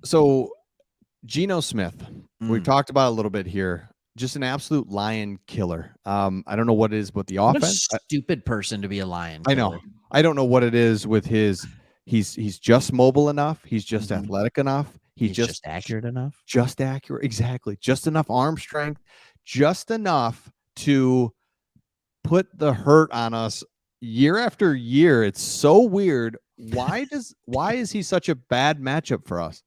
So Geno Smith, we've Mm. talked about a little bit here. Just an absolute lion killer. I don't know what it is with the What a offense. stupid person to be a lion I killer. know. I don't know what it is with his. He's just mobile enough. He's just Mhm. athletic enough. He's He's just accurate enough. just accurate. Exactly. Just enough arm strength. Just enough to put the hurt on us year after year. It's so weird. Why is he such a bad matchup for us?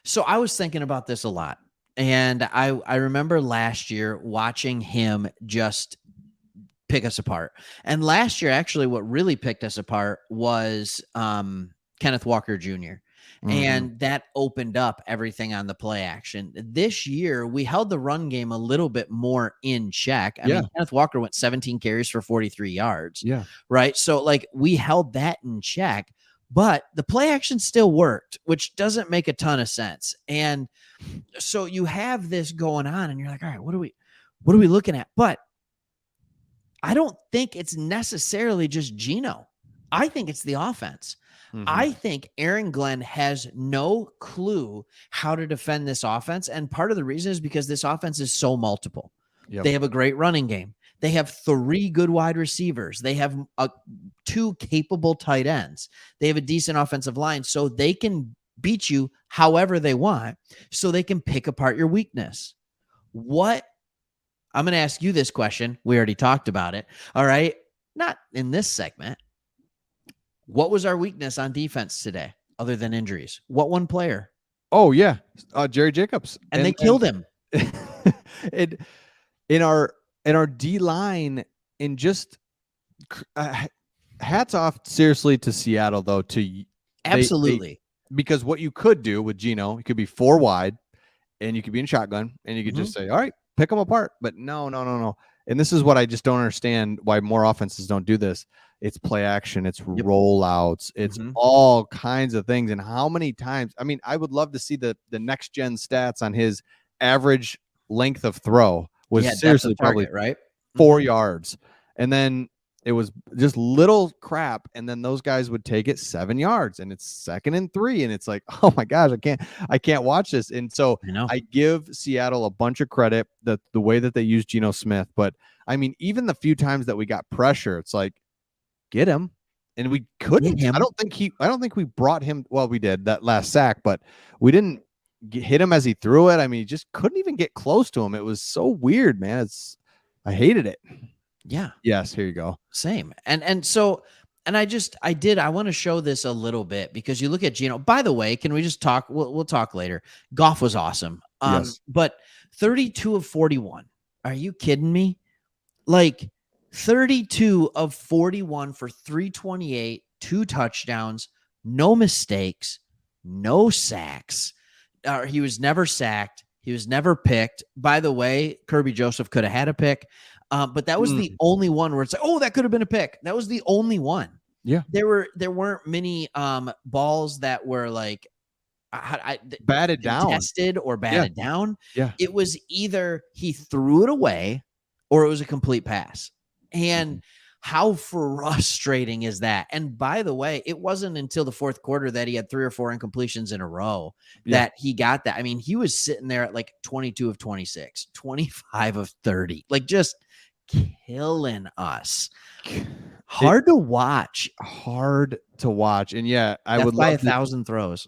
So I was thinking about this a lot. And I remember last year watching him just pick us apart. And last year, actually, what really picked us apart was Kenneth Walker Jr. Mm-hmm. And that opened up everything on the play action. This year, we held the run game a little bit more in check. I Yeah. mean, Kenneth Walker went 17 carries for 43 yards, Yeah. right? So, like, we held that in check, but the play action still worked, which doesn't make a ton of sense. And so you have this going on, and you're like, all right, what are we looking at? But I don't think it's necessarily just Geno. I think it's the offense. Mm-hmm. I think Aaron Glenn has no clue how to defend this offense. And part of the reason is because this offense is so multiple. Yep. They have a great running game. They have 3 good wide receivers. They have 2 capable tight ends. They have a decent offensive line. So they can beat you however they want. So they can pick apart your weakness. What I'm going to ask you this question. We already talked about it. All right. Not in this segment. What was our weakness on defense today other than injuries? What one player? Oh, yeah. Jerry Jacobs. And they killed him. In our D line, and just hats off seriously to Seattle, though, Absolutely. because what you could do with Geno, you could be 4 wide and you could be in shotgun and you could just say, all right, pick them apart. But no. And this is what I just don't understand why more offenses don't do this. It's play action, it's rollouts, it's all kinds of things. And how many times, I mean, I would love to see the next gen stats on his average length of throw was seriously probably right 4 yards. And then it was just little crap, and then those guys would take it 7 yards, and it's 2nd and 3, and it's like, oh my gosh, I can't watch this. And so I give Seattle a bunch of credit that the way that they use Geno Smith, but I mean, even the few times that we got pressure, it's like, get him, and we couldn't. I don't think we brought him. Well, we did that last sack, but we didn't hit him as he threw it. I mean, he just couldn't even get close to him. It was so weird, man. I hated it. Yeah. Yes. Here you go. Same. And so, and I want to show this a little bit because you look at Geno. By the way, can we just talk? We'll talk later. Goff was awesome. Yes. But 32 of 41. Are you kidding me? Like 32 of 41 for 328, 2 touchdowns, no mistakes, no sacks. He was never sacked. He was never picked. By the way, Kirby Joseph could have had a pick. But that was the only one where it's like, oh, that could have been a pick. That was the only one. Yeah. There weren't many balls that were like batted down, tested or batted down. Yeah. It was either he threw it away or it was a complete pass. And how frustrating is that? And by the way, it wasn't until the 4th quarter that he had 3 or 4 incompletions in a row that he got that. I mean, he was sitting there at like 22 of 26, 25 of 30, like just killing us. Hard to watch. And yeah, I That's would by love 1,000 throws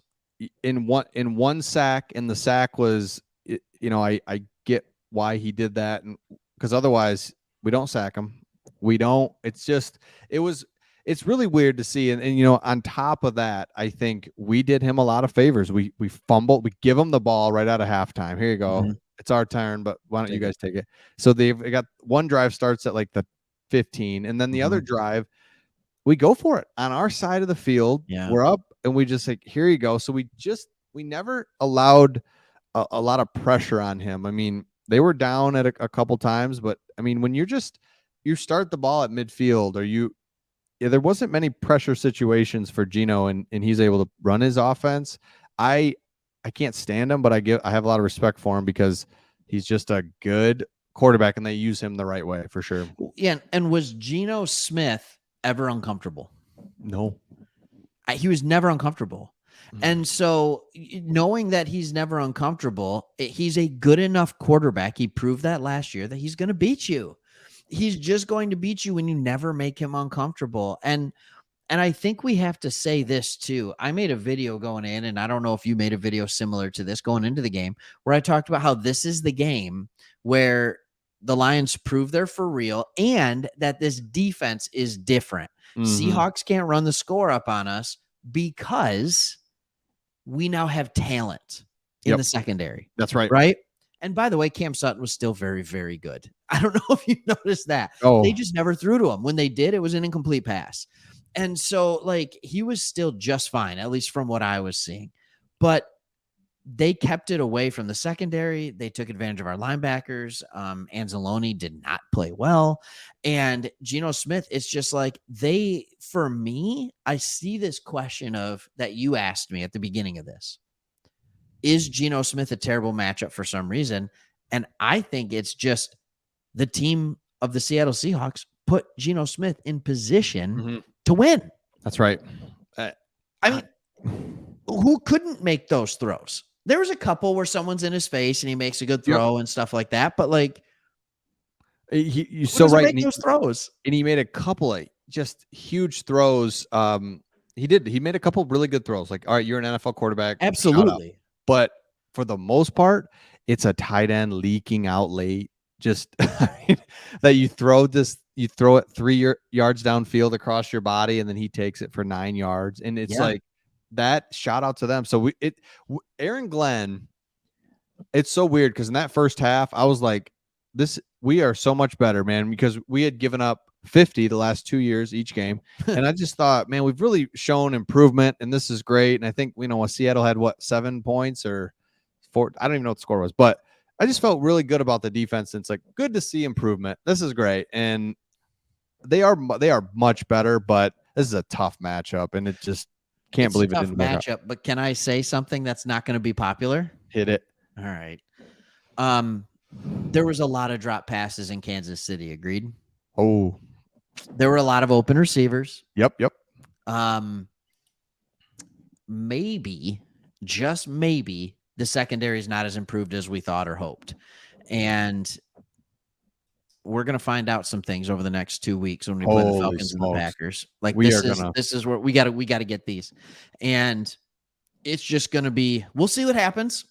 in one sack, and the sack was, I get why he did that, and because otherwise we don't sack him. We don't. It's really weird to see. And on top of that, I think we did him a lot of favors. We fumbled. We give him the ball right out of halftime. Here you go. It's our turn, but why don't you guys take it? So they got one drive starts at like the 15, and then the other drive, we go for it on our side of the field. Yeah. We're up, and we just like, here you go. So we never allowed a lot of pressure on him. I mean, they were down at a couple times, but I mean, when you start the ball at midfield, there wasn't many pressure situations for Geno, and he's able to run his offense. I can't stand him, but I have a lot of respect for him because he's just a good quarterback, and they use him the right way for sure. Yeah. And was Geno Smith ever uncomfortable? No. He was never uncomfortable. And so knowing that he's never uncomfortable, he's a good enough quarterback. He proved that last year that he's going to beat you. He's just going to beat you when you never make him uncomfortable. And I think we have to say this too. I made a video going in, and I don't know if you made a video similar to this going into the game, where I talked about how this is the game where the Lions prove they're for real and that this defense is different. Seahawks can't run the score up on us because we now have talent in the secondary. That's right. Right. And by the way, Cam Sutton was still very, very good. I don't know if you noticed that. They just never threw to him. When they did, it was an incomplete pass. And so, like, he was still just fine, at least from what I was seeing. But they kept it away from the secondary. They took advantage of our linebackers. Anzalone did not play well. And Geno Smith, it's just like for me, I see this question of that you asked me at the beginning of this. Is Geno Smith a terrible matchup for some reason? And I think it's just the team of the Seattle Seahawks put Geno Smith in position to win. That's right. I mean, who couldn't make those throws? There was a couple where someone's in his face and he makes a good throw and stuff like that. But like, you're so right. Make those throws, and he made a couple of just huge throws. He made a couple of really good throws. Like, all right, you're an NFL quarterback. Absolutely. But for the most part, it's a tight end leaking out late. Just that you throw it 3 yards downfield across your body, and then he takes it for 9 yards. And it's like that. Shout out to them. So Aaron Glenn, it's so weird because in that first half, I was like, we are so much better, man, because we had given up 50 the last 2 years each game. And I just thought, man, we've really shown improvement, and this is great. And I think, Seattle had 7 points or 4. I don't even know what the score was, but I just felt really good about the defense. And it's like, good to see improvement. This is great. And they are much better, but this is a tough matchup, and it just can't believe it didn't match up. But can I say something that's not going to be popular? Hit it. All right. There was a lot of drop passes in Kansas City. Agreed? Oh. There were a lot of open receivers. Yep. Maybe, just maybe, the secondary is not as improved as we thought or hoped. And we're going to find out some things over the next 2 weeks when we play the Falcons and the Packers. Like, this is where we got to get these. And it's just going to be, we'll see what happens.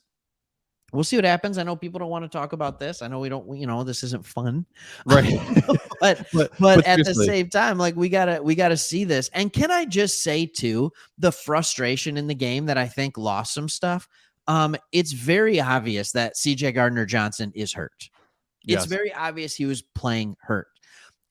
I know people don't want to talk about this. I know we don't, this isn't fun. Right. but at the same time, like, we gotta see this. And can I just say too, the frustration in the game that I think lost some stuff. It's very obvious that CJ Gardner-Johnson is hurt. It's very obvious he was playing hurt.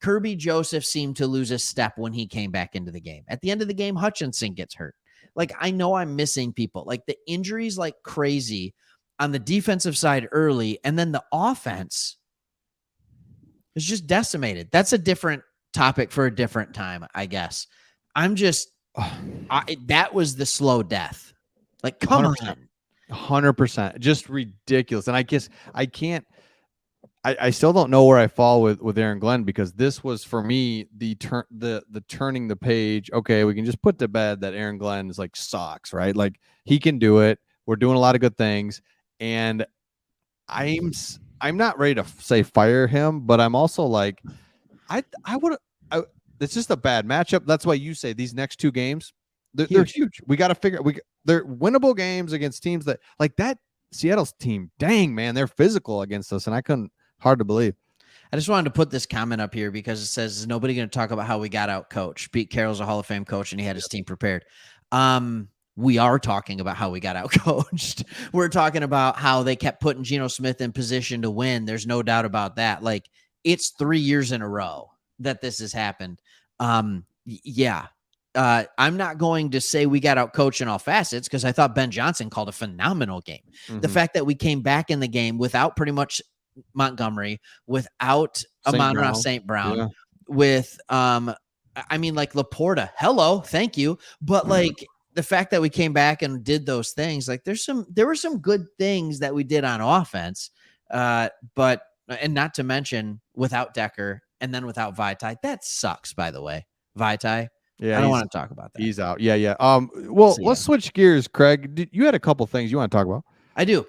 Kirby Joseph seemed to lose a step when he came back into the game. At the end of the game, Hutchinson gets hurt. Like, I know I'm missing people. Like, the injuries like crazy on the defensive side early, and then the offense is just decimated. That's a different topic for a different time, I guess. That was the slow death. Like, come 100%. on. 100%. Just ridiculous. And I guess I still don't know where I fall with Aaron Glenn, because this was, for me, the turning the page. Okay, we can just put to bed that Aaron Glenn is like sucks, right? Like, he can do it. We're doing a lot of good things. And I'm not ready to say fire him, but I'm also like, it's just a bad matchup. That's why you say these next 2 games, they're huge. We got to figure they're winnable games against teams that, like, that Seattle's team. Dang, man, they're physical against us, and hard to believe. I just wanted to put this comment up here because it says, is nobody going to talk about how we got out coached? Pete Carroll's a Hall of Fame coach, and he had his team prepared. We are talking about how we got out coached. We're talking about how they kept putting Geno Smith in position to win. There's no doubt about that. Like, it's 3 years in a row that this has happened. I'm not going to say we got out coached in all facets, because I thought Ben Johnson called a phenomenal game. Mm-hmm. The fact that we came back in the game without pretty much Montgomery, without Amon-Ra St. Brown, with, like, Laporta. Hello. Thank you. But like, the fact that we came back and did those things, like, there were some good things that we did on offense, and not to mention without Decker and then without Vaitai. That sucks, by the way. Vaitai, Yeah, I don't want to talk about that. He's out. Yeah. Well, let's switch gears, Craig. You had a couple things you want to talk about. I do.